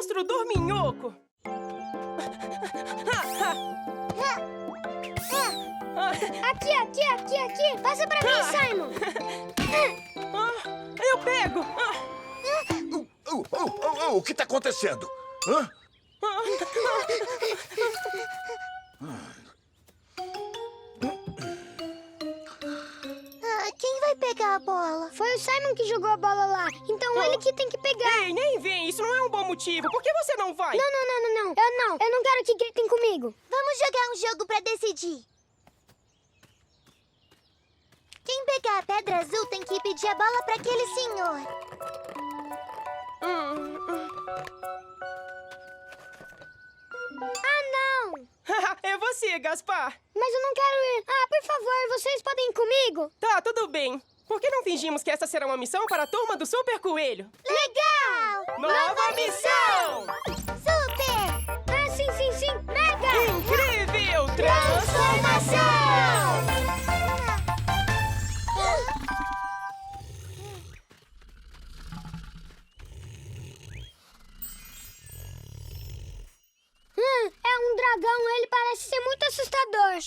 monstro dorminhoco! Aqui! Passa pra mim, Simon! Eu pego! O que tá acontecendo? Hã? Quem vai pegar a bola? Foi o Simon que jogou a bola lá, então ele que tem que pegar. Ei, nem vem! Isso não é um bom motivo! Por que você não vai? Não. Eu não quero que gritem comigo. Vamos jogar um jogo pra decidir. Quem pegar a pedra azul tem que pedir a bola pra aquele senhor. Ah, não! É você, Gaspar! Mas eu não quero ir. Por favor, vocês podem ir comigo? Tá, tudo bem. Por que não fingimos que essa será uma missão para a turma do Super Coelho? Legal! Nova missão! Super! Sim! Mega! Incrível Transformação! É um dragão, ele parece ser muito assustador.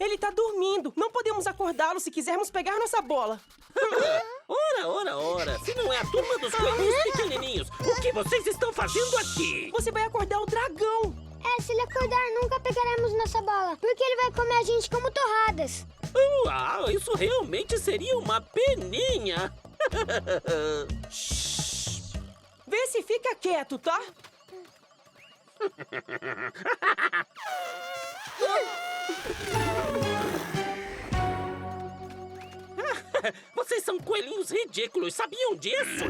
Ele tá dormindo. Não podemos acordá-lo se quisermos pegar nossa bola. Ora. Se não é a turma dos coelhinhos pequenininhos, o que vocês estão fazendo aqui? Você vai acordar o dragão. Se ele acordar, nunca pegaremos nossa bola, porque ele vai comer a gente como torradas. Uau, isso realmente seria uma peninha. Vê se fica quieto, tá? Vocês são coelhinhos ridículos, sabiam disso?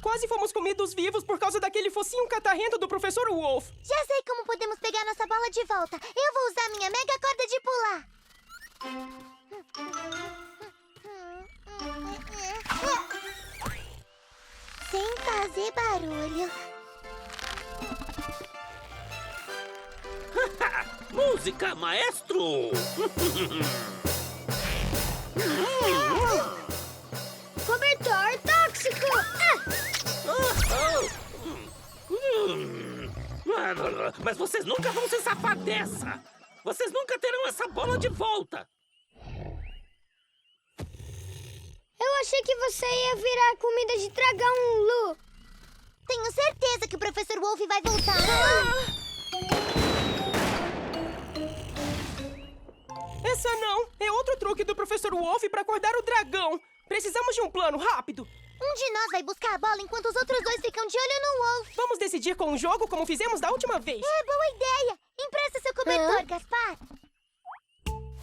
Quase fomos comidos vivos por causa daquele focinho catarrento do Professor Wolf. Já sei como podemos pegar nossa bola de volta. Eu vou usar minha mega corda de pular. Sem fazer barulho. Música, maestro! Cobertor tóxico! Mas vocês nunca vão se safar dessa! Vocês nunca terão essa bola de volta! Eu achei que você ia virar comida de dragão, Lu. Tenho certeza que o Professor Wolf vai voltar. Essa não. É outro truque do Professor Wolf para acordar o dragão. Precisamos de um plano rápido. Um de nós vai buscar a bola enquanto os outros dois ficam de olho no Wolf. Vamos decidir com um jogo como fizemos da última vez. Boa ideia. Empresta seu cobertor, Gaspar.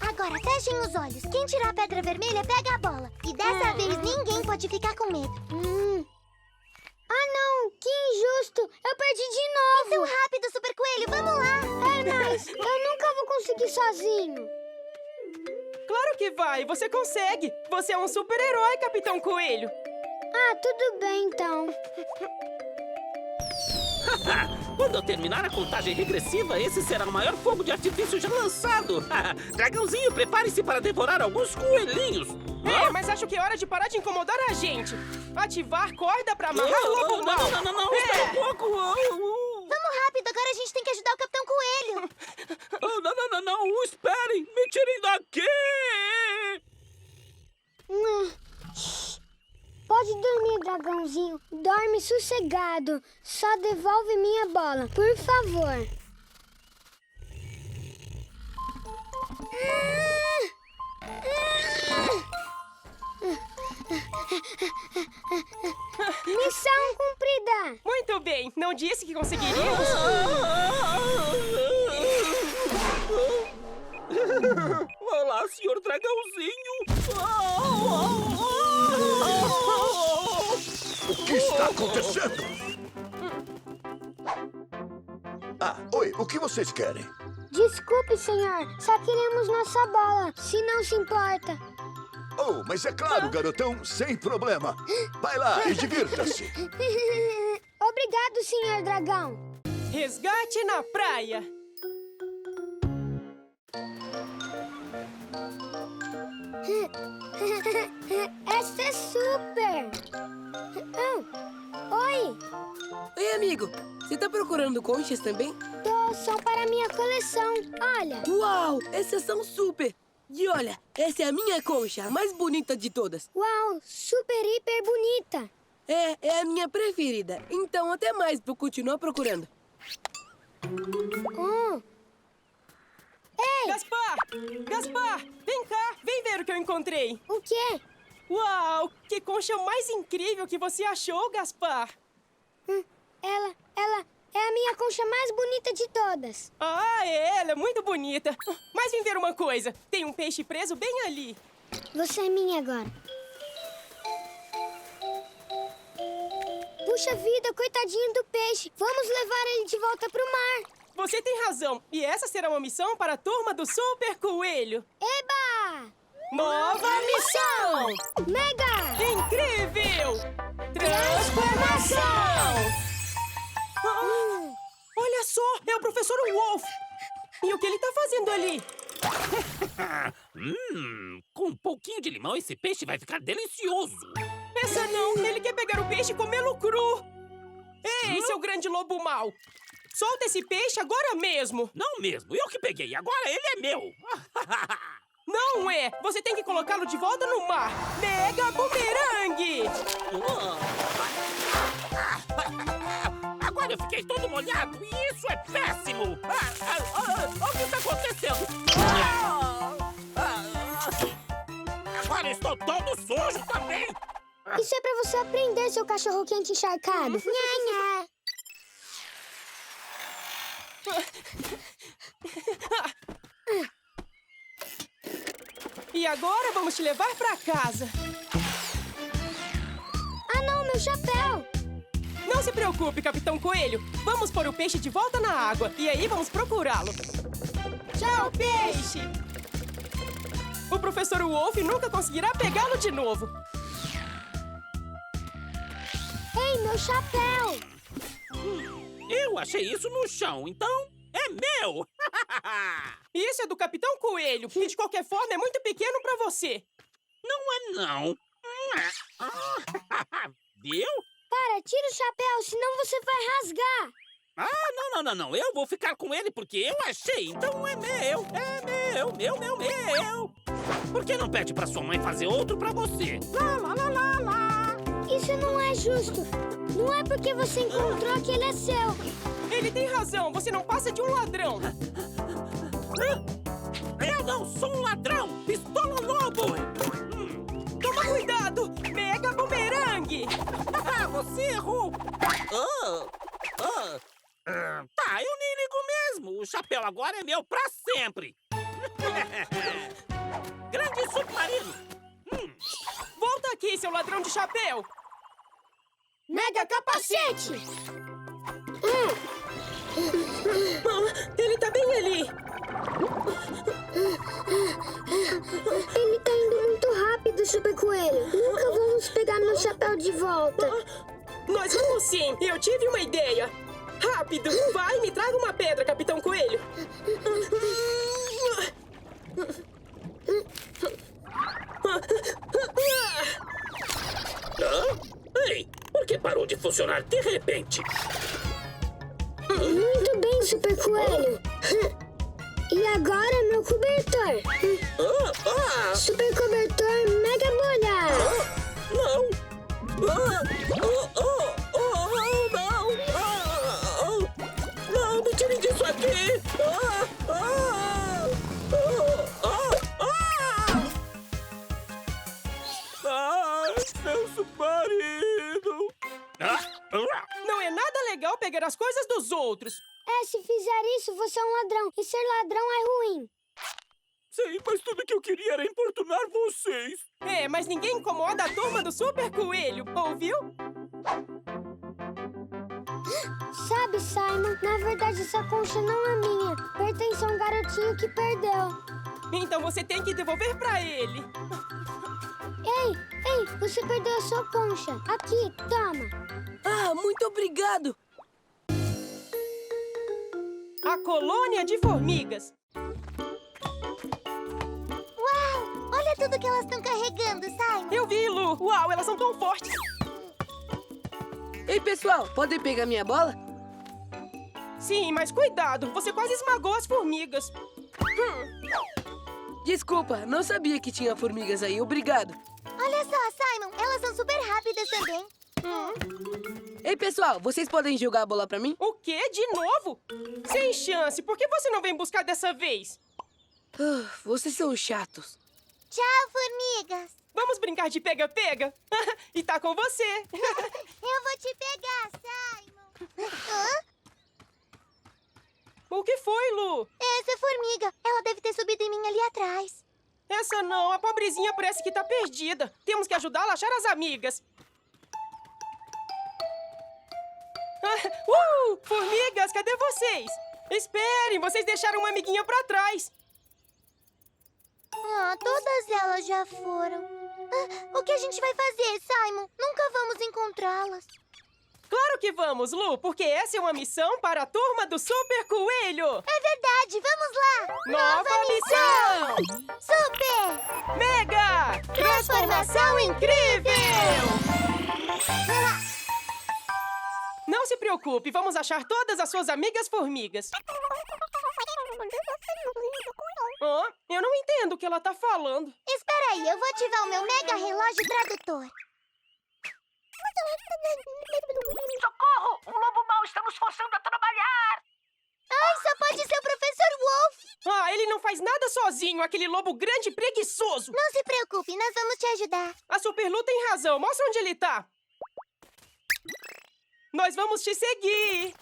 Agora fechem os olhos. Quem tirar a pedra vermelha pega a bola. E dessa vez ninguém pode ficar com medo. Não, que injusto. Eu perdi de novo. Então rápido, Super Coelho, vamos lá. Mas eu nunca vou conseguir sozinho. Claro que vai, você consegue. Você é um super-herói, Capitão Coelho. Tudo bem então. Quando eu terminar a contagem regressiva, esse será o maior fogo de artifício já lançado. Dragãozinho, prepare-se para devorar alguns coelhinhos. Mas acho que é hora de parar de incomodar a gente. Ativar corda pra amarrar o lobo mau. Não, espera um pouco. Vamos rápido, agora a gente tem que ajudar o Capitão Coelho. Não, esperem, me tirem daqui. Pode dormir, dragãozinho. Dorme sossegado. Só devolve minha bola, por favor. Missão cumprida. Muito bem, não disse que conseguiríamos? Olá, senhor dragãozinho. O que está acontecendo? Oi, o que vocês querem? Desculpe, senhor. Só queremos nossa bola, se não se importa. Mas é claro, garotão, sem problema. Vai lá e divirta-se. Obrigado, senhor dragão. Resgate na praia. comigo. Você tá procurando conchas também? São para minha coleção. Olha. Uau, essas são super! E olha, essa é a minha concha, a mais bonita de todas. Uau, super, hiper bonita. É a minha preferida. Então até mais, vou continuar procurando. Ei, Gaspar! Gaspar! Vem cá! Vem ver o que eu encontrei! o quê? Uau! Que concha mais incrível que você achou, Gaspar! Ela é a minha concha mais bonita de todas. Ah, ela é muito bonita! Mas vem ver uma coisa! Tem um peixe preso bem ali! Você é minha agora. Puxa vida, coitadinho do peixe. Vamos levar ele de volta pro mar. Você tem razão! E essa será uma missão para a turma do Super Coelho! Eba! Nova missão! Mega! Incrível! Transformação! Olha só! É o Professor Wolf! E o que ele tá fazendo ali? Com um pouquinho de limão, esse peixe vai ficar delicioso. Essa não! Ele quer pegar o peixe e comê-lo cru! Ei, seu grande lobo mau! Solta esse peixe agora mesmo! Não mesmo, eu que peguei, agora ele é meu. Não é! Você tem que colocá-lo de volta no mar! Mega Bumerangue! Agora eu fiquei todo molhado e isso é péssimo! O que está acontecendo? Agora eu estou todo sujo também! Isso é pra você aprender, seu cachorro quente encharcado. Nha, nha. E agora vamos te levar pra casa! Ah, não, meu chapéu. Não se preocupe, Capitão Coelho! Vamos pôr o peixe de volta na água e aí vamos procurá-lo! Tchau, peixe! O Professor Wolf nunca conseguirá pegá-lo de novo! Ei, meu chapéu. Eu achei isso no chão, então é meu! Isso é do Capitão Coelho, e de qualquer forma é muito pequeno pra você! Não é não! Viu? Para, tira o chapéu, senão você vai rasgar. Não, eu vou ficar com ele porque eu achei, então é meu! É meu! Por que não pede pra sua mãe fazer outro pra você? Lá. Isso não é justo. Não é porque você encontrou que ele é seu. Ele tem razão, você não passa de um ladrão! Eu não sou um ladrão! Pistola Lobo! Toma cuidado! Mega Bumerangue! Você errou! Tá, eu nem ligo mesmo! O chapéu agora é meu pra sempre! Grande submarino! Volta aqui, seu ladrão de chapéu! Mega capacete. Ele tá bem ali! Ele tá indo muito rápido, Super Coelho. Nunca vamos pegar meu chapéu de volta. Nós vamos sim! Eu tive uma ideia! Rápido! Vai e me traga uma pedra, Capitão Coelho! Ei, por que parou de funcionar de repente? Muito bem, Super Coelho. E agora, meu cobertor. Super cobertor Mega Bolha. Não! Não, me tirem disso aqui! Meu submarino! Não é nada legal pegar as coisas dos outros! Se fizer isso, você é um ladrão. E ser ladrão é ruim. Sei, mas tudo que eu queria era importunar vocês. É, mas ninguém incomoda a turma do Super Coelho, ouviu? Sabe, Simon, na verdade essa concha não é minha. Pertence a um garotinho que perdeu. Então você tem que devolver pra ele. Ei, você perdeu a sua concha. Aqui, toma. Muito obrigado! A colônia de formigas. Uau! Olha tudo que elas estão carregando, Simon. Eu vi, Lu. Uau, elas são tão fortes. Ei, pessoal, podem pegar minha bola? Sim, mas cuidado, você quase esmagou as formigas. Desculpa, não sabia que tinha formigas aí. Obrigado. Olha só, Simon, elas são super rápidas também. Ei, pessoal, vocês podem jogar a bola pra mim? O quê? De novo? Sem chance, por que você não vem buscar dessa vez? Vocês são chatos. Tchau, formigas. Vamos brincar de pega-pega? E tá com você. Eu vou te pegar, Simon. O que foi, Lu? Essa formiga, ela deve ter subido em mim ali atrás. Essa não, a pobrezinha parece que tá perdida. Temos que ajudá-la a achar as amigas. Formigas, cadê vocês? Esperem, vocês deixaram uma amiguinha pra trás. Todas elas já foram. O que a gente vai fazer, Simon? Nunca vamos encontrá-las. Claro que vamos, Lu, porque essa é uma missão para a turma do Super Coelho. É verdade, vamos lá! Nova missão! Super! Mega! Transformação incrível! Não se preocupe, vamos achar todas as suas amigas formigas. Eu não entendo o que ela tá falando. Espera aí, eu vou ativar o meu mega relógio tradutor. Socorro! Um lobo mau está nos forçando a trabalhar! Ai, só pode ser o Professor Wolf! Ele não faz nada sozinho, aquele lobo grande e preguiçoso. Não se preocupe, nós vamos te ajudar. A Superlu tem razão, mostra onde ele tá. Nós vamos te seguir.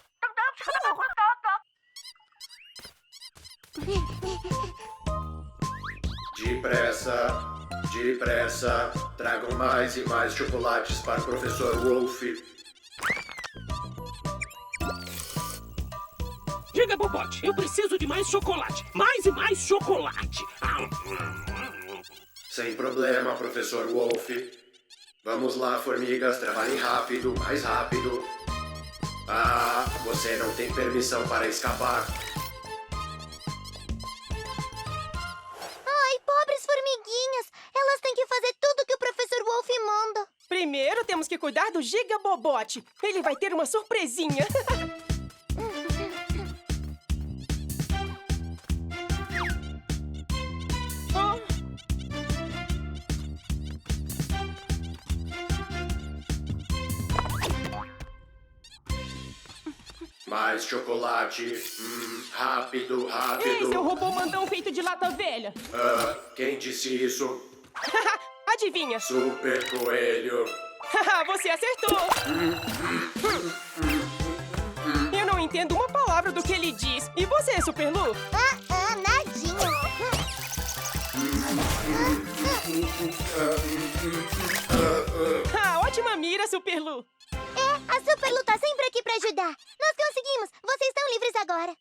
Depressa, tragam mais e mais chocolates para o Professor Wolf. Diga, Bobote, eu preciso de mais chocolate. Mais e mais chocolate. Sem problema, Professor Wolf. Vamos lá, formigas, trabalhem rápido, mais rápido. Você não tem permissão para escapar. Ai, pobres formiguinhas! Elas têm que fazer tudo que o Professor Wolf manda. Primeiro temos que cuidar do Giga Bobote. Ele vai ter uma surpresinha. Mais chocolate. Rápido, Ei, rápido. seu robô mandão feito de lata velha. Quem disse isso? Adivinha? Super Coelho. Você acertou. Eu não entendo uma palavra do que ele diz. E você, Superlu? Nadinha. Ótima mira, Superlu. A Superlu tá sempre aqui pra ajudar. Nós conseguimos. Vocês estão livres agora.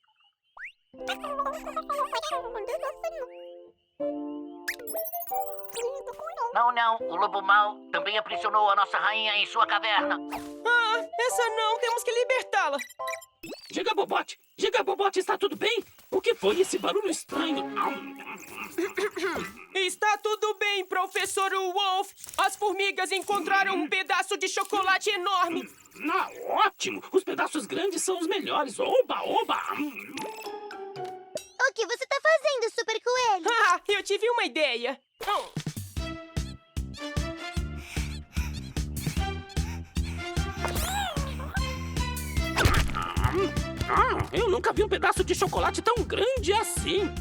Não. O lobo mau também aprisionou a nossa rainha em sua caverna. Essa não. Temos que libertá-la. Diga, Bobote, está tudo bem? O que foi esse barulho estranho? Está tudo bem, Professor Wolf. As formigas encontraram um pedaço de chocolate enorme. Ótimo! Os pedaços grandes são os melhores. Oba! O que você tá fazendo, Super Coelho? Eu tive uma ideia. Eu nunca vi um pedaço de chocolate tão grande assim.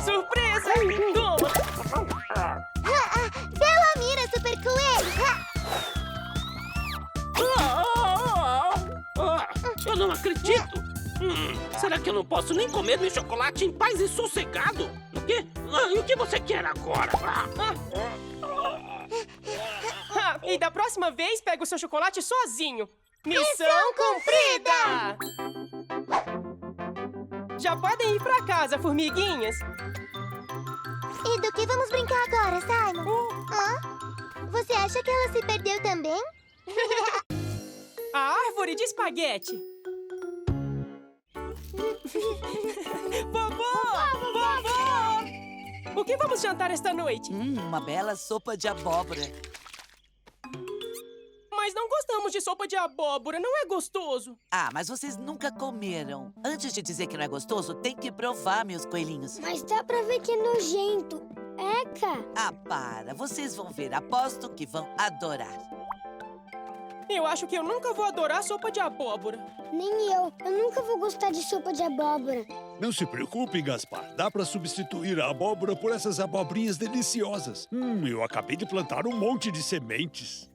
Surpresa! Toma! Bela mira, Super Coelho! Eu não acredito! Será que eu não posso nem comer meu chocolate em paz e sossegado? O quê? E o que você quer agora? E da próxima vez, pega o seu chocolate sozinho. Missão cumprida! Já podem ir pra casa, formiguinhas. E do que vamos brincar agora, Simon? Você acha que ela se perdeu também? A árvore de espaguete. Vovô! O que vamos jantar esta noite? Uma bela sopa de abóbora. Mas não gostamos de sopa de abóbora. Não é gostoso. Ah, mas vocês nunca comeram. Antes de dizer que não é gostoso, tem que provar, meus coelhinhos. Mas dá pra ver que é nojento. Eca! Ah, para. Vocês vão ver. Aposto que vão adorar. Eu acho que eu nunca vou adorar sopa de abóbora. Nem eu. Eu nunca vou gostar de sopa de abóbora. Não se preocupe, Gaspar. Dá para substituir a abóbora por essas abobrinhas deliciosas. Eu acabei de plantar um monte de sementes.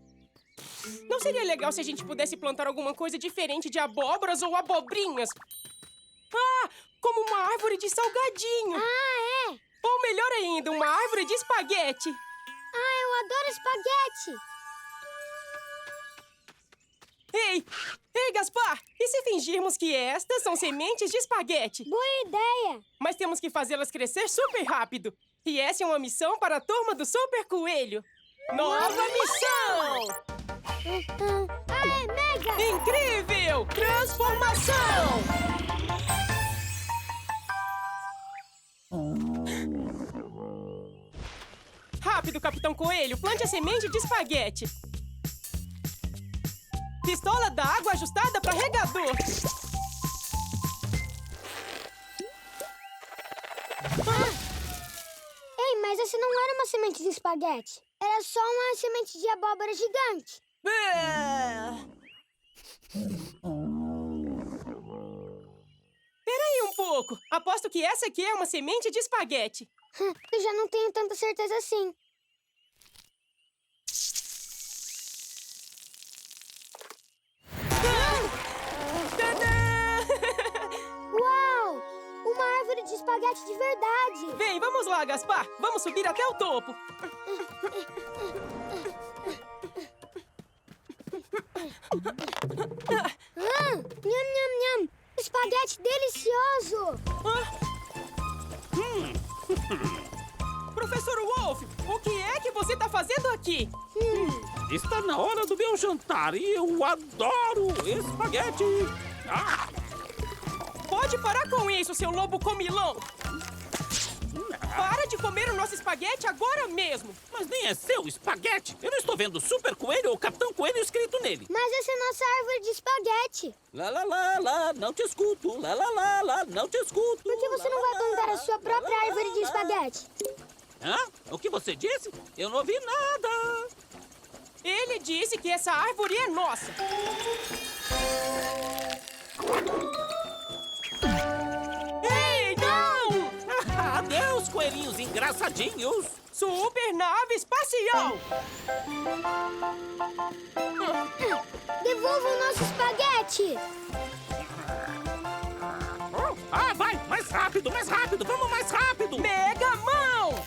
Não seria legal se a gente pudesse plantar alguma coisa diferente de abóboras ou abobrinhas? Ah, como uma árvore de salgadinho. Ah, é? Ou melhor ainda, uma árvore de espaguete. Ah, eu adoro espaguete. Ei, Gaspar! E se fingirmos que estas são sementes de espaguete? Boa ideia. Mas temos que fazê-las crescer super rápido. E essa é uma missão para a turma do Super Coelho. Nova missão! Ah, é mega! Incrível! Transformação! Rápido, Capitão Coelho! Plante a semente de espaguete. Pistola d'água ajustada para regador. Ei, mas essa não era uma semente de espaguete. Era só uma semente de abóbora gigante. Peraí um pouco. Aposto que essa aqui é uma semente de espaguete. Eu já não tenho tanta certeza assim. Uau! Uma árvore de espaguete de verdade! Vem, vamos lá, Gaspar! Vamos subir até o topo! Nham, nham, nham! Espaguete delicioso! Professor Wolf, o que é que você está fazendo aqui? Está na hora do meu jantar e eu adoro espaguete. Ah! Pode parar com isso, seu lobo comilão! Para de comer o nosso espaguete agora mesmo! Mas nem é seu espaguete. Eu não estou vendo Super Coelho ou Capitão Coelho escrito nele. Mas essa é nossa árvore de espaguete. Lá, lá, lá, lá, não te escuto. Lá, lá, lá, lá, não te escuto. Por que você não vai plantar a sua própria árvore de espaguete? Hã? O que você disse? Eu não ouvi nada. Ele disse que essa árvore é nossa. Ei, não! Adeus, coelhinhos engraçadinhos. Super nave espacial! Devolva o nosso espaguete! Ah, vai! Mais rápido, vamos mais rápido! Mega mão!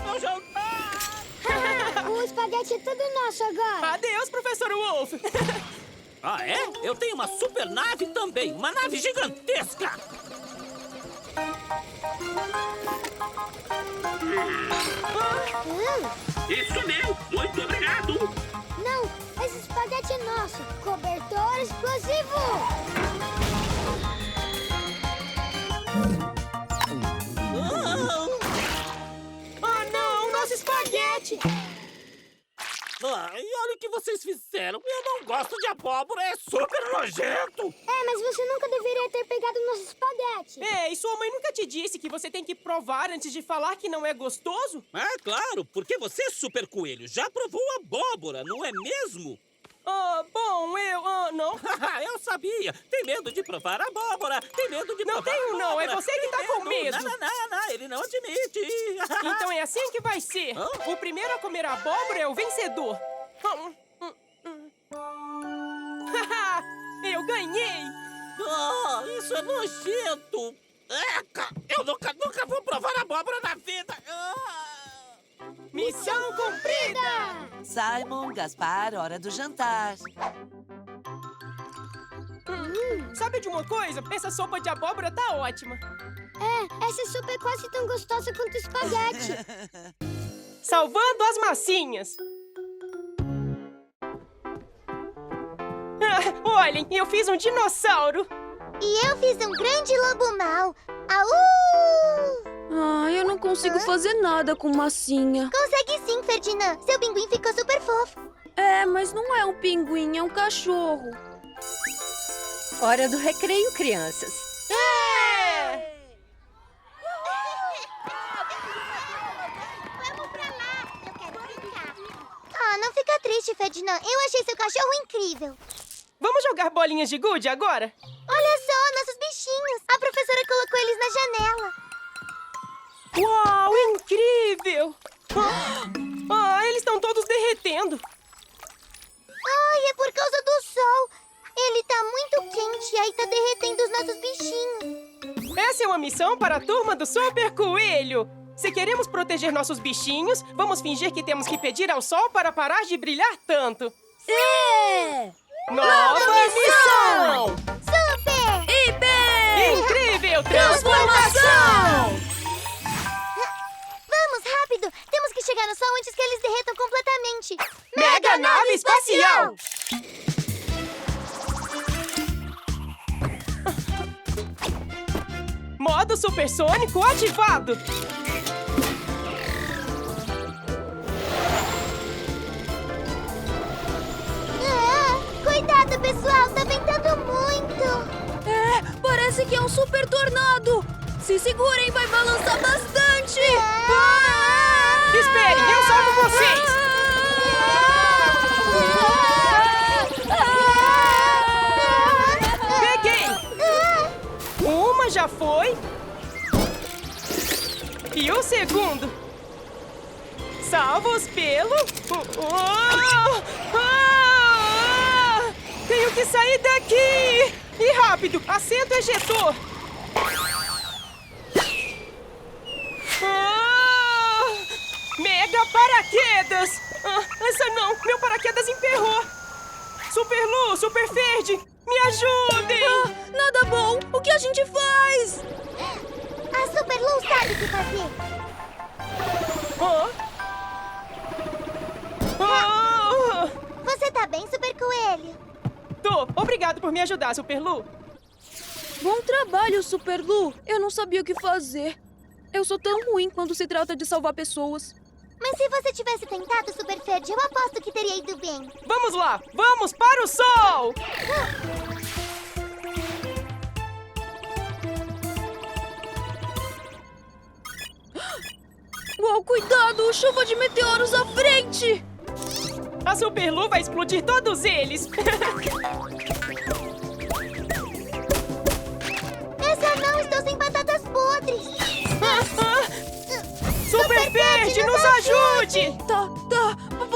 Meu jantar! O espaguete é todo nosso agora! Adeus, professor Wolf! Ah, é? Eu tenho uma super nave também, uma nave gigantesca! Isso meu! Muito obrigado! Não, esse espaguete é nosso! Cobertor explosivo! Ah, não! Nosso espaguete! Ai, olha o que vocês fizeram! Eu não gosto de abóbora, é super nojento! É, mas você nunca deveria ter pegado nosso espaguete! Ei, sua mãe nunca te disse que você tem que provar antes de falar que não é gostoso? É claro, porque você, Super Coelho, já provou abóbora, não é mesmo? Ah, bom, não. Eu sabia! Tem medo de provar abóbora! Tem medo de Não provar tenho, abóbora! não. É você que tá com medo. Não, ele não admite! Então é assim que vai ser. Hã? O primeiro a comer a abóbora é o vencedor. Eu ganhei! Ah, isso é nojento! Eca! Eu nunca vou provar abóbora na vida! Missão cumprida! Simon, Gaspar, hora do jantar. Sabe de uma coisa? Essa sopa de abóbora tá ótima. É, essa sopa é quase tão gostosa quanto o espaguete! Salvando as massinhas. Olhem, eu fiz um dinossauro. E eu fiz um grande lobo mau! Au! Eu não consigo fazer nada com massinha. Consegue sim, Ferdinand. Seu pinguim ficou super fofo. Mas não é um pinguim, é um cachorro. Hora do recreio, crianças. Vamos pra lá. Eu quero brincar. Não fica triste, Ferdinand. Eu achei seu cachorro incrível. Vamos jogar bolinhas de gude agora? Olha só, nossos bichinhos. A professora colocou eles na janela. Uau, incrível! Eles estão todos derretendo. Ai, é por causa do sol. Ele tá muito quente e aí tá derretendo os nossos bichinhos. Essa é uma missão para a turma do Super Coelho. Se queremos proteger nossos bichinhos, vamos fingir que temos que pedir ao sol para parar de brilhar tanto. Nova missão! Super! Hiper! Incrível transformação! Vamos, rápido! Temos que chegar no sol antes que eles derretam completamente. Mega nave espacial! Modo supersônico ativado! Cuidado, pessoal! Tá ventando muito! Parece que é um super tornado! Se segurem, vai balançar bastante! Esperem, eu salvo vocês! Peguei! Uma já foi. E o segundo? Salvos pelo... Tenho que sair daqui! E rápido! Acenda o ejetor! Mega paraquedas! Essa não! Meu paraquedas emperrou! Super Lu, Super Ferd, me ajudem! Nada bom! O que a gente faz? A Super Lu sabe o que fazer! Você tá bem, Super Coelho? Tô! Obrigado por me ajudar, Super Lu! Bom trabalho, Super Lu! Eu não sabia o que fazer. Eu sou tão ruim quando se trata de salvar pessoas. Mas se você tivesse tentado, Super Ferd, eu aposto que teria ido bem. Vamos lá! Vamos para o sol! Uau, cuidado! Chuva de meteoros à frente! A Super Lu vai explodir todos eles! Essa não! Estou sem batatas podres! Super Ferd, nos ajude! Tá.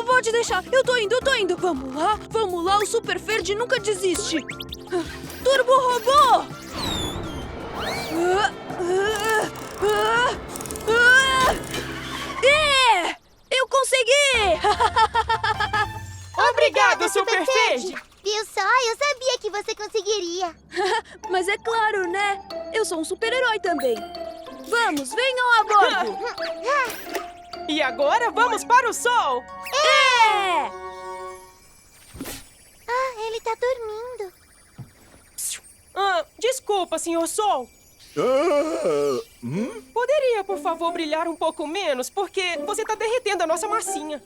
Pode deixar. Eu tô indo. Vamos lá. O Super Ferd nunca desiste. Turbo Robô! Eu consegui! Obrigado, Super Ferd! Viu só? Eu sabia que você conseguiria. Mas é claro, né? Eu sou um super-herói também. Vamos, venham a bordo! E agora vamos para o sol! Ele tá dormindo. Desculpa, Sr. Sol. Poderia, por favor, brilhar um pouco menos? Porque você tá derretendo a nossa massinha.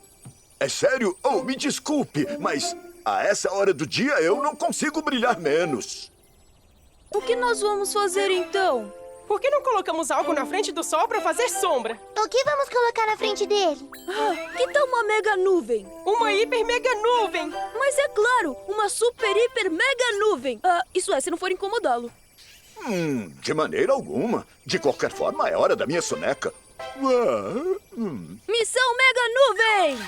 É sério? Oh, me desculpe, mas a essa hora do dia eu não consigo brilhar menos. O que nós vamos fazer então? Por que não colocamos algo na frente do sol para fazer sombra? O que vamos colocar na frente dele? Que tal uma mega nuvem? Uma hiper mega nuvem! Mas é claro, uma super hiper mega nuvem. Isso é, se não for incomodá-lo. De maneira alguma. De qualquer forma, é hora da minha soneca. Missão Mega Nuvem!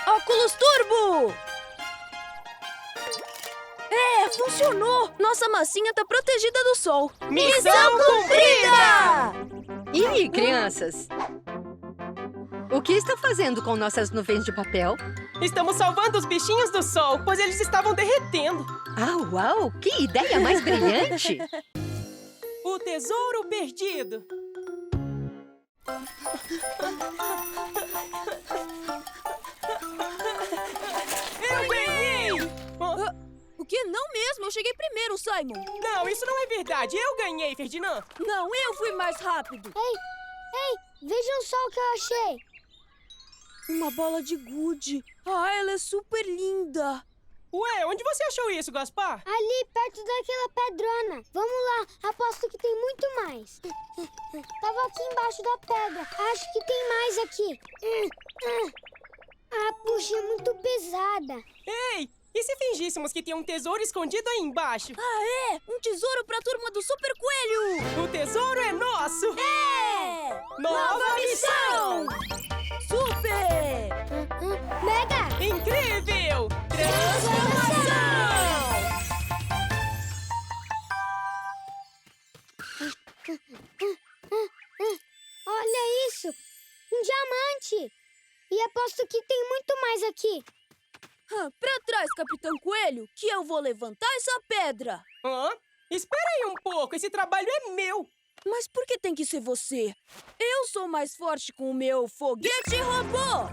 Óculos Turbo! Funcionou! Nossa massinha tá protegida do sol. Missão cumprida! E crianças? O que está fazendo com nossas nuvens de papel? Estamos salvando os bichinhos do sol, pois eles estavam derretendo. Uau! Que ideia mais brilhante! O tesouro perdido. Eu ganhei! O que? Não mesmo, eu cheguei primeiro. Simon. Não, isso não é verdade. Eu ganhei, Ferdinand. Não, eu fui mais rápido. Ei, vejam só o que eu achei. Uma bola de gude. Ah, ela é super linda. Ué, onde você achou isso, Gaspar? Ali, perto daquela pedrona. Vamos lá, aposto que tem muito mais. Tava aqui embaixo da pedra. Acho que tem mais aqui. Ah, puxa, é muito pesada. Ei, e se fingíssemos que tem um tesouro escondido aí embaixo? Ah, é? Um tesouro pra turma do Super Coelho. O tesouro é nosso! É! Nova missão! Super! Mega! Incrível! Transformação! Olha isso! Um diamante! E aposto que tem muito mais aqui. Pra trás, Capitão Coelho, que eu vou levantar essa pedra. Hã? Espera aí um pouco, esse trabalho é meu. Mas por que tem que ser você? Eu sou mais forte com o meu foguete robô!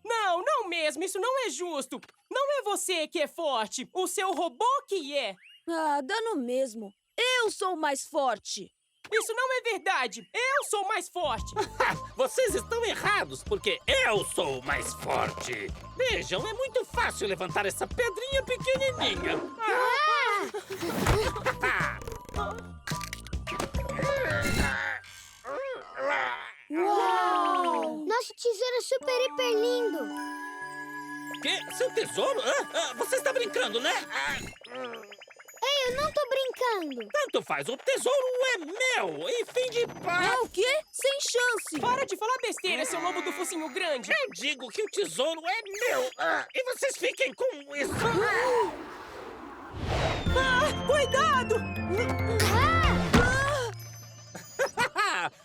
Não, não mesmo, isso não é justo. Não é você que é forte, o seu robô que é. Ah, dá no mesmo. Eu sou mais forte. Isso não é verdade. Eu sou mais forte. Vocês estão errados, porque eu sou o mais forte. Vejam, é muito fácil levantar essa pedrinha pequenininha. Uau! Nosso tesouro é super hiper lindo. Que? Seu tesouro? Você está brincando, né? Ei, eu não tô brincando. Tanto faz, o tesouro é meu. E fim de paz. É o quê? Sem chance. Para de falar besteira, seu lobo do focinho grande. Eu digo que o tesouro é meu. E vocês fiquem com isso. Cuidado!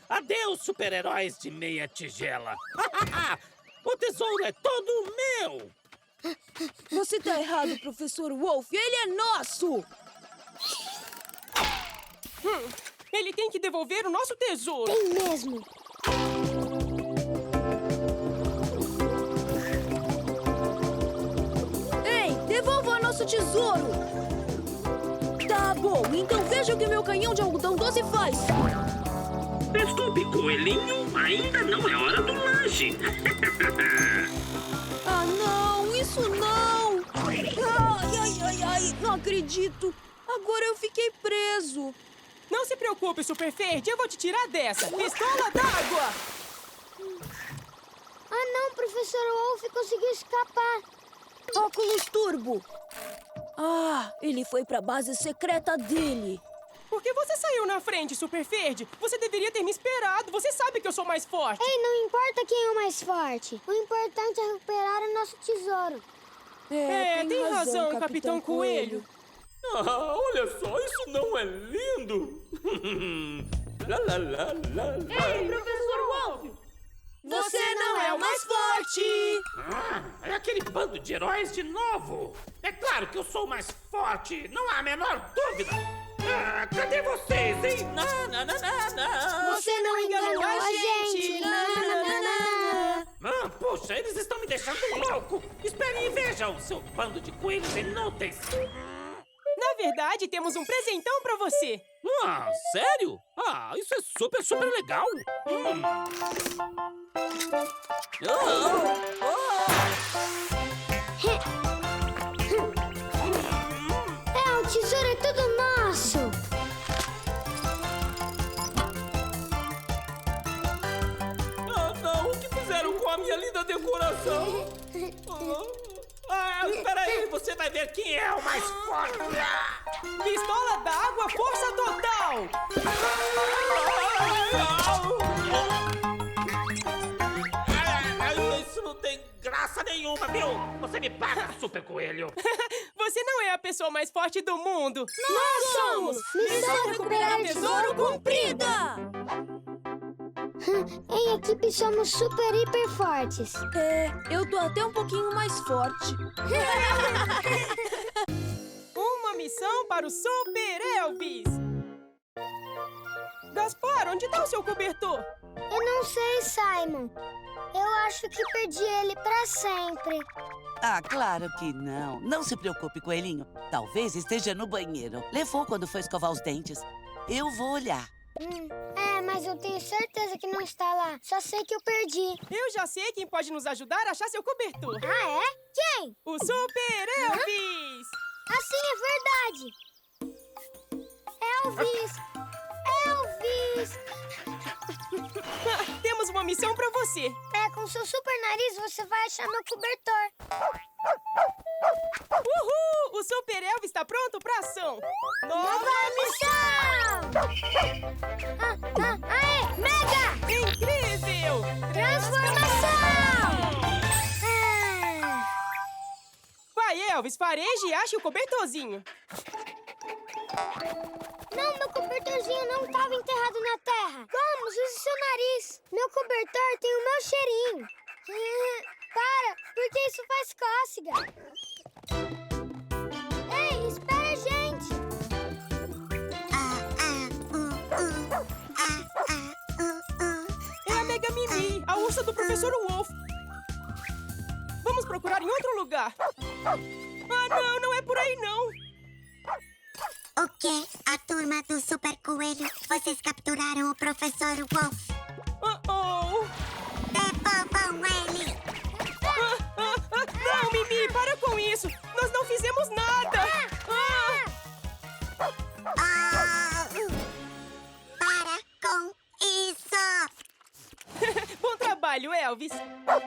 Adeus, super-heróis de meia tigela. O tesouro é todo meu. Você tá errado, Professor Wolf. Ele é nosso. Ele tem que devolver o nosso tesouro. Tem mesmo. Ei, devolva nosso tesouro. Tá bom, então veja o que meu canhão de algodão doce faz. Desculpe, coelhinho, ainda não é hora do lanche. Ah, não, isso não. Ai, não acredito. Agora eu fiquei preso. Não se preocupe, Super Ferd, eu vou te tirar dessa. Pistola d'água! Ah, não, Professor Wolf conseguiu escapar. Óculos Turbo. Ah, ele foi pra base secreta dele. Por que você saiu na frente, Super Ferd? Você deveria ter me esperado. Você sabe que eu sou mais forte. Ei, não importa quem é o mais forte. O importante é recuperar o nosso tesouro. Tem razão, Capitão Coelho. Olha só, isso não é lindo? Ei, Professor Wolf! Você não é o mais forte! É aquele bando de heróis de novo! É claro que eu sou o mais forte, não há a menor dúvida! Cadê vocês, hein? Não! Você não enganou a gente! Puxa, eles estão me deixando louco! Esperem e vejam, seu bando de coelhos inúteis! Na verdade, temos um presentão pra você. Sério? Isso é super, super legal! O tesouro é tudo nosso! Não! O que fizeram com a minha linda decoração? Espera aí, você vai ver quem é o mais forte! Pistola d'água, força total! Isso não tem graça nenhuma, viu? Você me paga, Super Coelho! Você não é a pessoa mais forte do mundo! Nós somos! Missão recuperar tesouro cumprida! Em equipe somos super hiper fortes. Eu tô até um pouquinho mais forte. Uma missão para o Super Elvis! Gaspar, onde tá o seu cobertor? Eu não sei, Simon. Eu acho que perdi ele pra sempre. Ah, claro que não. Não se preocupe, coelhinho. Talvez esteja no banheiro. Levou quando foi escovar os dentes. Eu vou olhar. Mas eu tenho certeza que não está lá. Só sei que eu perdi. Eu já sei quem pode nos ajudar a achar seu cobertor. Ah, é? Quem? O Super Elvis! Assim é verdade. Elvis! Elvis! Temos uma missão pra você. Com seu super nariz você vai achar meu cobertor. Uhul! O Super Elvis está pronto pra ação. Nova missão! Aê! Mega! Incrível! Transformação! Vai, Elvis, fareje e ache o cobertorzinho. Não, meu cobertorzinho não estava enterrado na terra. Vamos, use seu nariz. Meu cobertor tem o meu cheirinho. Para, porque isso faz cócega. Ei, espera, gente. É a Mega Mimi, a ursa do Professor Wolf. Vamos procurar em outro lugar. Ah, não, não é por aí, não. O quê? A turma do Super Coelho? Vocês capturaram o Professor Wolf? Devolvam ele! Não, Mimi, para com isso! Nós não fizemos nada! Para com isso! Bom trabalho, Elvis! Boa!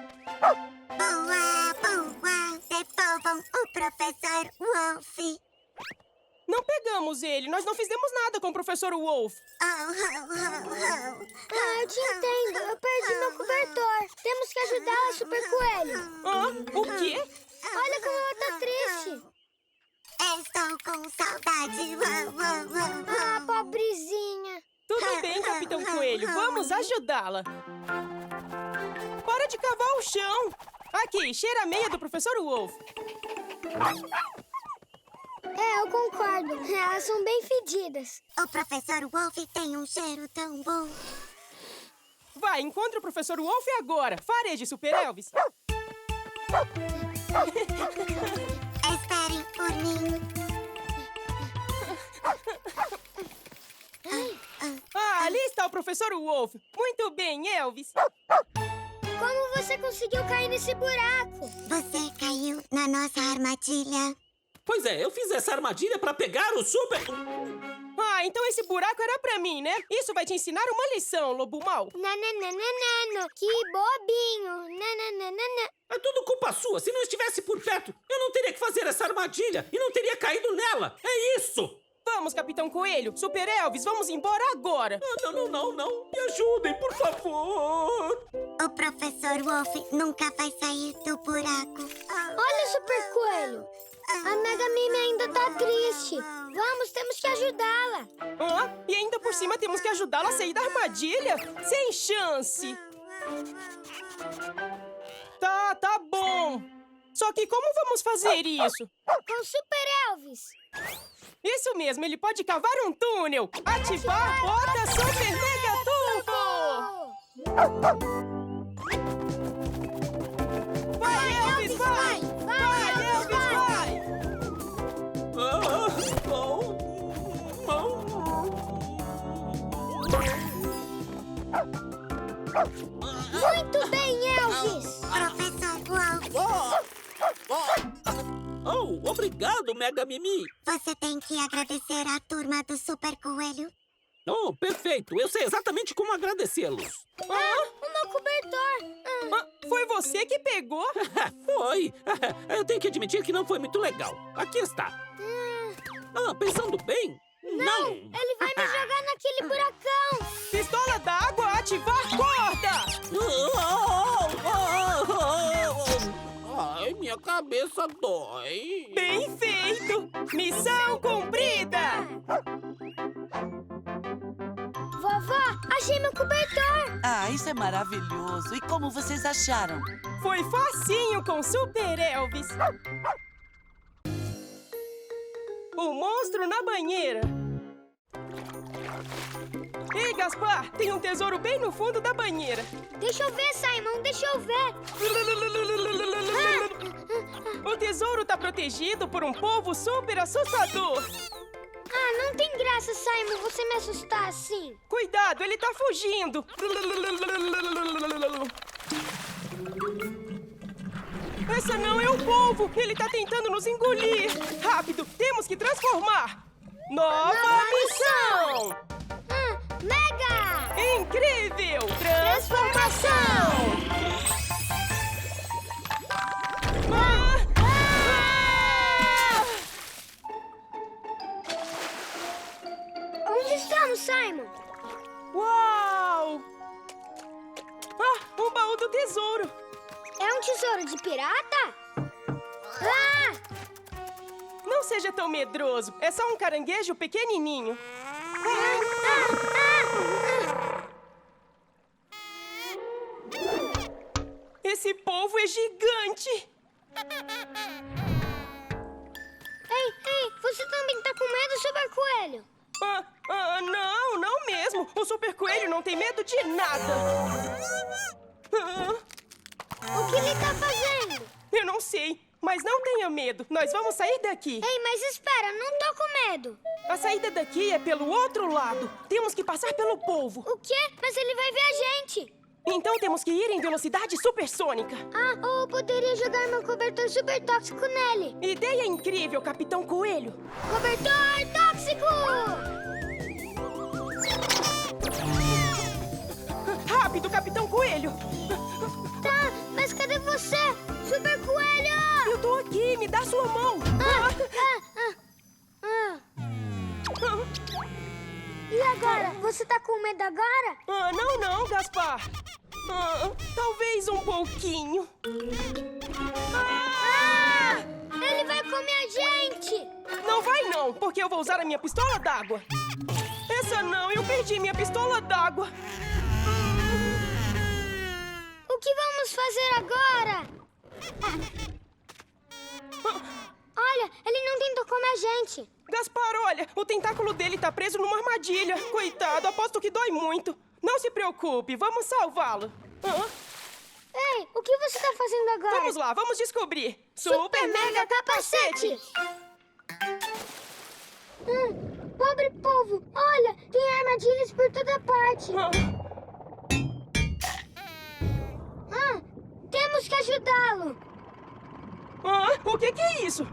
Devolvam o Professor Wolf! Não pegamos ele. Nós não fizemos nada com o Professor Wolf. Eu te entendo. Eu perdi meu cobertor. Temos que ajudá-la, Super Coelho. O quê? Olha como ela tá triste. Estou com saudade. Pobrezinha. Tudo bem, Capitão Coelho. Vamos ajudá-la. Para de cavar o chão. Aqui, cheira a meia do Professor Wolf. Eu concordo. Elas são bem fedidas. O Professor Wolf tem um cheiro tão bom. Vai, encontre o Professor Wolf agora. Fareje, Super Elvis. Esperem por mim. Ali está o Professor Wolf. Muito bem, Elvis. Como você conseguiu cair nesse buraco? Você caiu na nossa armadilha. Pois é, eu fiz essa armadilha pra pegar o Super... Então esse buraco era pra mim, né? Isso vai te ensinar uma lição, lobo mau. Nananana, que bobinho. Nananana. É tudo culpa sua. Se não estivesse por perto, eu não teria que fazer essa armadilha e não teria caído nela. É isso! Vamos, Capitão Coelho. Super Elvis, vamos embora agora. Não. Me ajudem, por favor. O Professor Wolf nunca vai sair do buraco. Olha, Super Coelho. A Mega Mimi ainda tá triste. Vamos, temos que ajudá-la. E ainda por cima temos que ajudá-la a sair da armadilha? Sem chance. Tá bom. Só que como vamos fazer isso? Com Super Elvis. Isso mesmo, ele pode cavar um túnel. Ativar Bota Super Mega Turbo. Vai, Elvis, vai! Vai, Elvis, vai! Muito bem, Elvis! Professor Wolf! Obrigado, Mega Mimi! Você tem que agradecer à turma do Super Coelho. Perfeito! Eu sei exatamente como agradecê-los. O meu cobertor! Foi você que pegou? Foi! Eu tenho que admitir que não foi muito legal. Aqui está. Pensando bem? Não! Ele vai me jogar naquele buracão! Pistola d'água, ativar corda! Ai, minha cabeça dói. Bem feito! Missão cumprida! Vovó, achei meu cobertor! Isso é maravilhoso. E como vocês acharam? Foi facinho com Super Elvis. O monstro na banheira. Ei, Gaspar, tem um tesouro bem no fundo da banheira. Deixa eu ver, Simon, deixa eu ver. O tesouro tá protegido por um polvo super assustador. Ah, não tem graça, Simon, você me assustar assim. Cuidado, ele tá fugindo. Essa não é o polvo. Ele tá tentando nos engolir. Rápido, temos que transformar. Nova missão! Mega! Incrível! Transformação! Onde estamos, Simon? Uau! Ah, um baú do tesouro. É um tesouro de pirata? Ah! Não seja tão medroso. É só um caranguejo pequenininho. Esse polvo é gigante. Ei, você também tá com medo, Super Coelho? Não mesmo. O Super Coelho não tem medo de nada. O que ele tá fazendo? Eu não sei, mas não tenha medo. Nós vamos sair daqui. Ei, mas espera, não tô com medo. A saída daqui é pelo outro lado. Temos que passar pelo polvo. O quê? Mas ele vai ver a gente. Então temos que ir em velocidade supersônica. Ah, ou eu poderia jogar meu cobertor super tóxico nele. Ideia incrível, Capitão Coelho. Cobertor tóxico! Rápido, Capitão Coelho. Tá, mas cadê você, Super Coelho? Eu tô aqui, me dá sua mão. E agora? Você tá com medo agora? Não, Gaspar. Talvez um pouquinho. Ele vai comer a gente! Não vai não, porque eu vou usar a minha pistola d'água. Essa não, eu perdi minha pistola d'água. O que vamos fazer agora? Olha, ele não tentou comer a gente. Gaspar, olha, o tentáculo dele tá preso numa armadilha. Coitado, aposto que dói muito. Não se preocupe, vamos salvá-lo. Ei, o que você tá fazendo agora? Vamos lá, vamos descobrir. Super Mega Capacete! Pobre povo, olha, tem armadilhas por toda parte. Temos que ajudá-lo. O que é isso?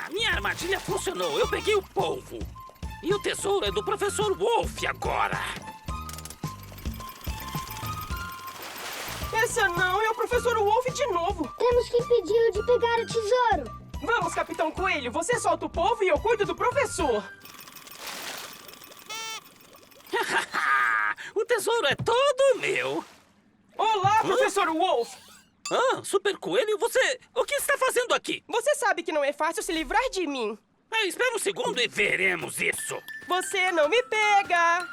Minha armadilha funcionou. Eu peguei o polvo. E o tesouro é do Professor Wolf agora. Essa não é o Professor Wolf de novo. Temos que impedi-lo de pegar o tesouro. Vamos, Capitão Coelho. Você solta o polvo e eu cuido do professor. O tesouro é todo meu. Olá, Professor Wolf. Super Coelho, você... O que está fazendo aqui? Você sabe que não é fácil se livrar de mim. Espera um segundo e veremos isso. Você não me pega.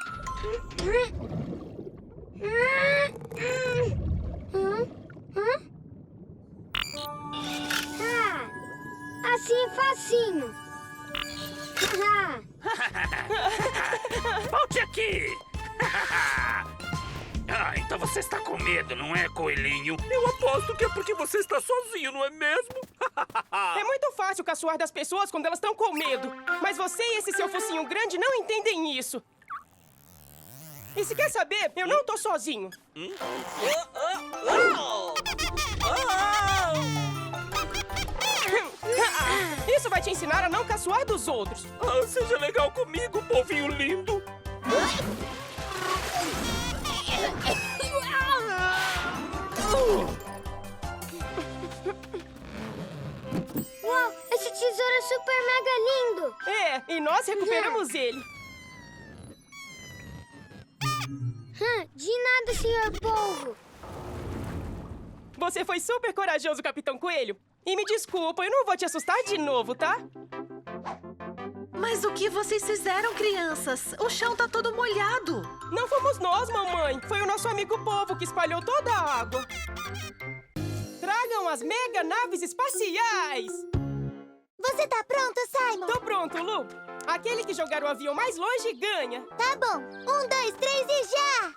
Assim é facinho. Volte aqui. Então você está com medo, não é, coelhinho? Eu aposto que é porque você está sozinho, não é mesmo? É muito fácil caçoar das pessoas quando elas estão com medo. Mas você e esse seu focinho grande não entendem isso. E se quer saber, eu não tô sozinho. Isso vai te ensinar a não caçoar dos outros. Seja legal comigo, povinho lindo. Uau, esse tesouro é super mega lindo. E nós recuperamos ele. De nada, senhor polvo. Você foi super corajoso, Capitão Coelho. E me desculpa, eu não vou te assustar de novo, tá? Mas o que vocês fizeram, crianças? O chão tá todo molhado. Não fomos nós, mamãe. Foi o nosso amigo polvo que espalhou toda a água. Tragam as mega naves espaciais! Você tá pronto, Simon? Tô pronto, Lu. Aquele que jogar o avião mais longe ganha. Tá bom. 1, 2, 3 e já!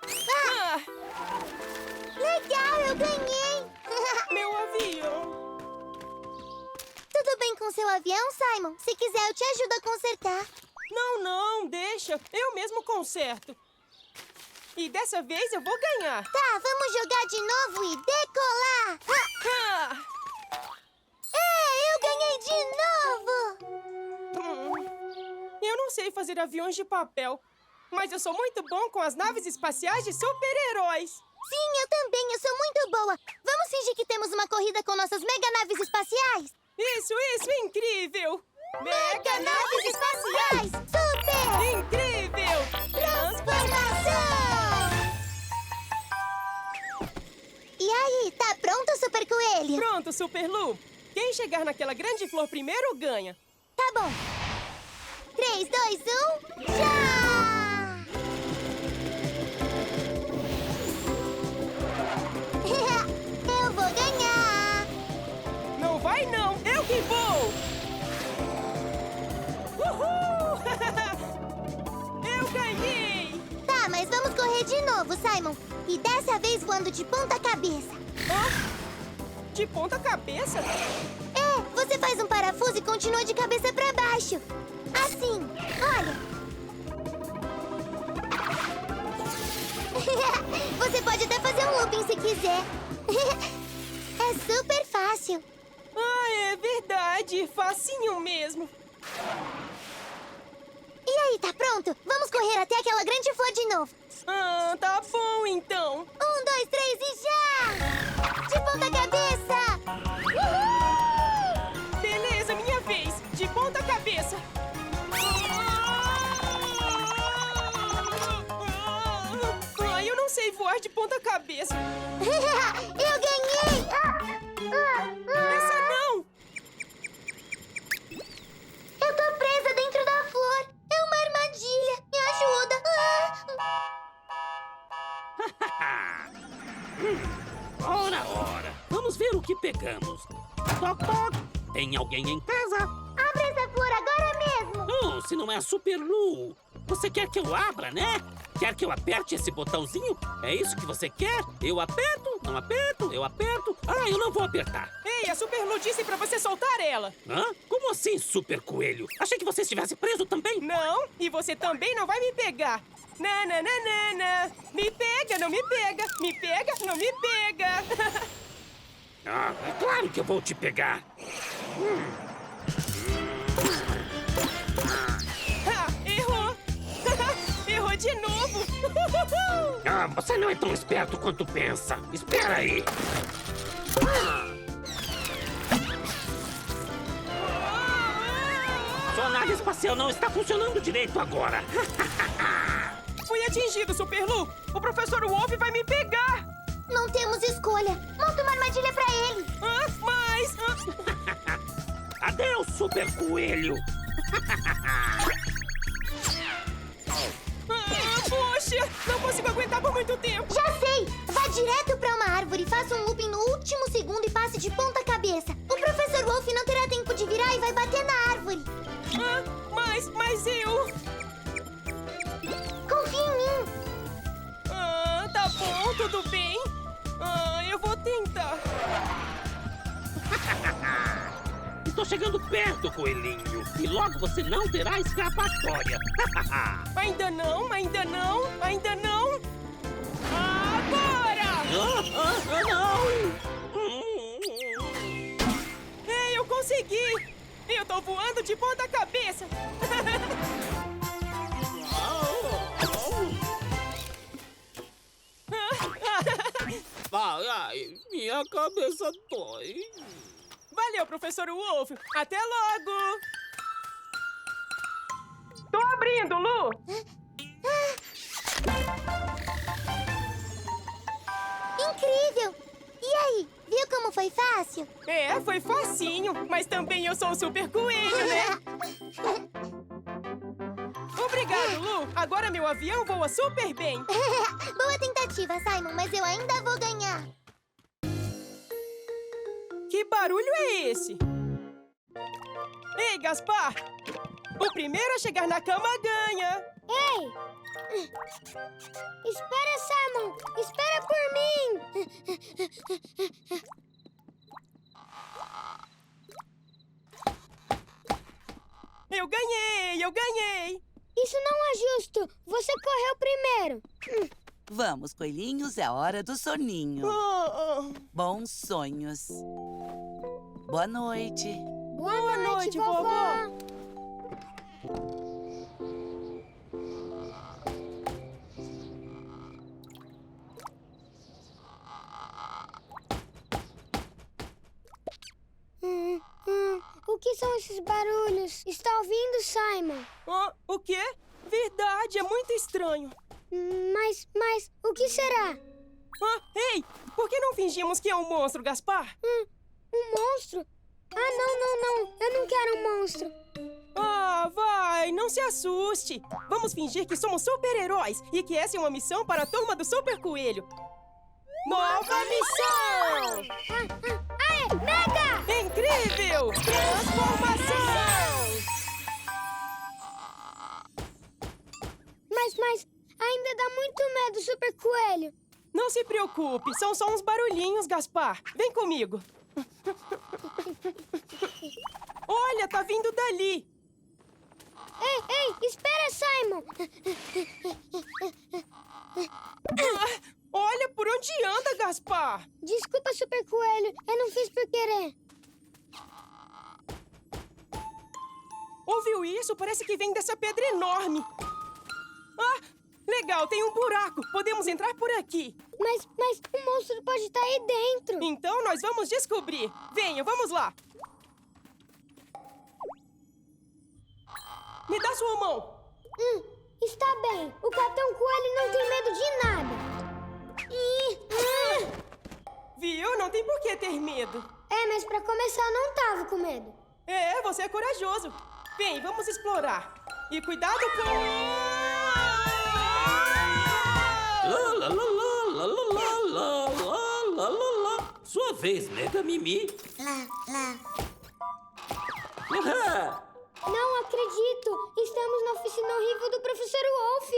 Legal, eu ganhei! Meu avião! Tudo bem com seu avião, Simon? Se quiser, eu te ajudo a consertar. Não, não, deixa. Eu mesmo conserto. E dessa vez eu vou ganhar. Tá, vamos jogar de novo e decolar! Eu ganhei de novo! Eu não sei fazer aviões de papel, mas eu sou muito bom com as naves espaciais de super-heróis. Sim, eu também, eu sou muito boa. Vamos fingir que temos uma corrida com nossas mega naves espaciais? Isso, incrível! Mega naves espaciais! Super! Incrível! Transformação! E aí, tá pronto, Super Coelho? Pronto, Super Lu. Quem chegar naquela grande flor primeiro ganha. Tá bom. 3, 2, 1, já! Eu vou ganhar! Não vai não, eu que vou! Uhul! Eu ganhei! Tá, mas vamos correr de novo, Simon. E dessa vez voando de ponta cabeça. De ponta cabeça? É, você faz um parafuso e continua de cabeça pra baixo. Assim, olha. Você pode até fazer um looping se quiser. É super fácil. É verdade, facinho mesmo. E aí, tá pronto? Vamos correr até aquela grande flor de novo. Tá bom então. 1, 2, 3 e já! De ponta cabeça! Uhul! Beleza, minha vez. De ponta cabeça. Eu não sei voar de ponta cabeça. Eu ganhei! Essa não! Eu tô presa dentro da flor. É uma armadilha. Me ajuda. Ora. Vamos ver o que pegamos. Toc, toc. Tem alguém em casa? Abre essa flor agora mesmo. Se não é a Super Lu. Você quer que eu abra, né? Quer que eu aperte esse botãozinho? É isso que você quer? Eu aperto, não aperto, eu aperto. Eu não vou apertar. Ei, a Super Lu disse pra você soltar ela. Hã? Como assim, Super Coelho? Achei que você estivesse preso também. Não, e você também não vai me pegar. Nananana. Me pega, não me pega. Me pega, não me pega. É claro que eu vou te pegar. Errou. Errou de novo. Você não é tão esperto quanto pensa. Espera aí. Sua nave espacial não está funcionando direito agora. Fui atingido, Super Lu. O professor Wolf vai me pegar. Não temos escolha. Monta uma armadilha pra ele. Mas... Adeus, Super Coelho. Poxa, não consigo aguentar por muito tempo. Já sei. Vá direto pra uma árvore, faça um looping no último segundo e passe de ponta cabeça. O professor Wolf não terá tempo de virar e vai bater na árvore. Mas eu... Confia em mim. Tá bom, tudo bem. Eu vou tentar. Estou chegando perto, coelhinho. E logo você não terá escapatória. Ainda não, ainda não, ainda não. Agora! Não! Ei, eu consegui! Eu tô voando de ponta cabeça. Ai, minha cabeça dói. Valeu, professor Wolf. Até logo. Tô abrindo, Lu. Incrível! E aí, viu como foi fácil? Foi facinho, mas também eu sou o Super Coelho, né? Obrigado, Lu. Agora meu avião voa super bem. Boa tentativa, Simon, mas eu ainda vou ganhar. Que barulho é esse? Ei, Gaspar! O primeiro a chegar na cama ganha. Ei, Espera, Simon! Espera por mim! Eu ganhei! Eu ganhei! Isso não é justo! Você correu primeiro! Vamos, coelhinhos, é a hora do soninho. Bons sonhos. Boa noite. Boa noite, vovó! O que são esses barulhos? Está ouvindo, Simon? O quê? Verdade, é muito estranho. Mas, o que será? Ei, por que não fingimos que é um monstro, Gaspar? Um monstro? Não, eu não quero um monstro. Vai, não se assuste. Vamos fingir que somos super-heróis e que essa é uma missão para a turma do Super Coelho. Nova missão! Mega! Incrível! Transformação! Mas ainda dá muito medo, Super Coelho. Não se preocupe, são só uns barulhinhos, Gaspar. Vem comigo. Olha, tá vindo dali. Ei, espera, Simon. Olha por onde anda, Gaspar. Desculpa, Super Coelho, eu não fiz por querer. Ouviu isso? Parece que vem dessa pedra enorme. Legal, tem um buraco. Podemos entrar por aqui. Mas o monstro pode estar aí dentro. Então nós vamos descobrir. Venham, vamos lá. Me dá sua mão. Está bem. O Capitão Coelho não tem medo de nada. Viu? Não tem por que ter medo. Mas pra começar eu não tava com medo. Você é corajoso. Vem, vamos explorar. E cuidado com... Sua vez, Mega Mimi. Não acredito! Estamos na oficina horrível do Professor Wolf!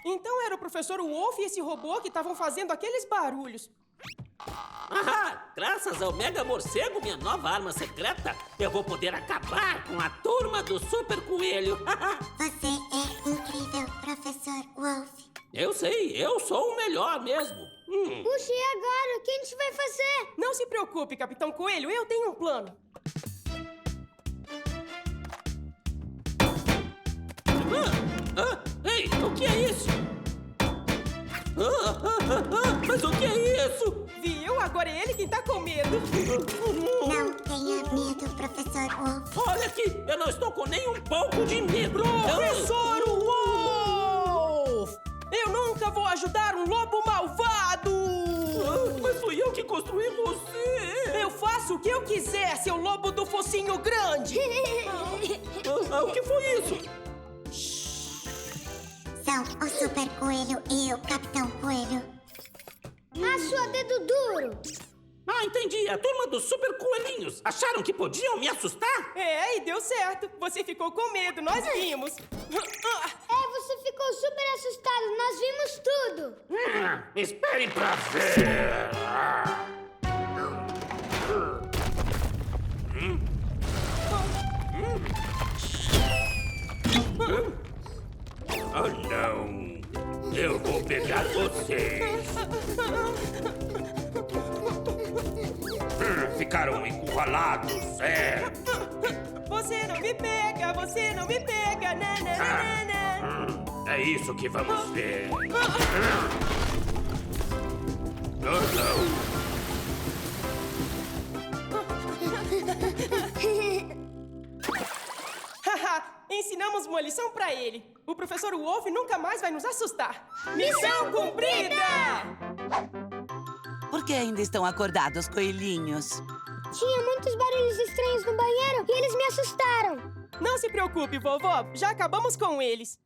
Então era o Professor Wolf e esse robô que estavam fazendo aqueles barulhos. Graças ao Mega Morcego, minha nova arma secreta, eu vou poder acabar com a turma do Super Coelho. Você é incrível, Professor Wolf. Eu sei, eu sou o melhor mesmo. Puxa, e agora? O que a gente vai fazer? Não se preocupe, Capitão Coelho, eu tenho um plano. Ei, o que é isso? Mas o que é isso? Viu? Agora é ele quem tá com medo. Não tenha medo, Professor Wolf. Olha aqui, eu não estou com nem um pouco de medo. Professor Wolf! Eu nunca vou ajudar um lobo malvado! Mas fui eu que construí você! Eu faço o que eu quiser, seu lobo do focinho grande! O que foi isso? São o Super Coelho e o Capitão Coelho. Sua dedo duro! Entendi. A turma dos Super Coelhinhos. Acharam que podiam me assustar? E deu certo. Você ficou com medo, nós vimos. Você ficou super assustado, nós vimos tudo. Esperem pra ver. Não. Eu vou pegar vocês. Ficaram encurralados, Você não me pega, você não me pega, É isso que vamos ver. Ensinamos uma lição pra ele. O Professor Wolf nunca mais vai nos assustar. Missão cumprida! Por que ainda estão acordados, coelhinhos? Tinha muitos barulhos estranhos no banheiro e eles me assustaram. Não se preocupe, vovó. Já acabamos com eles.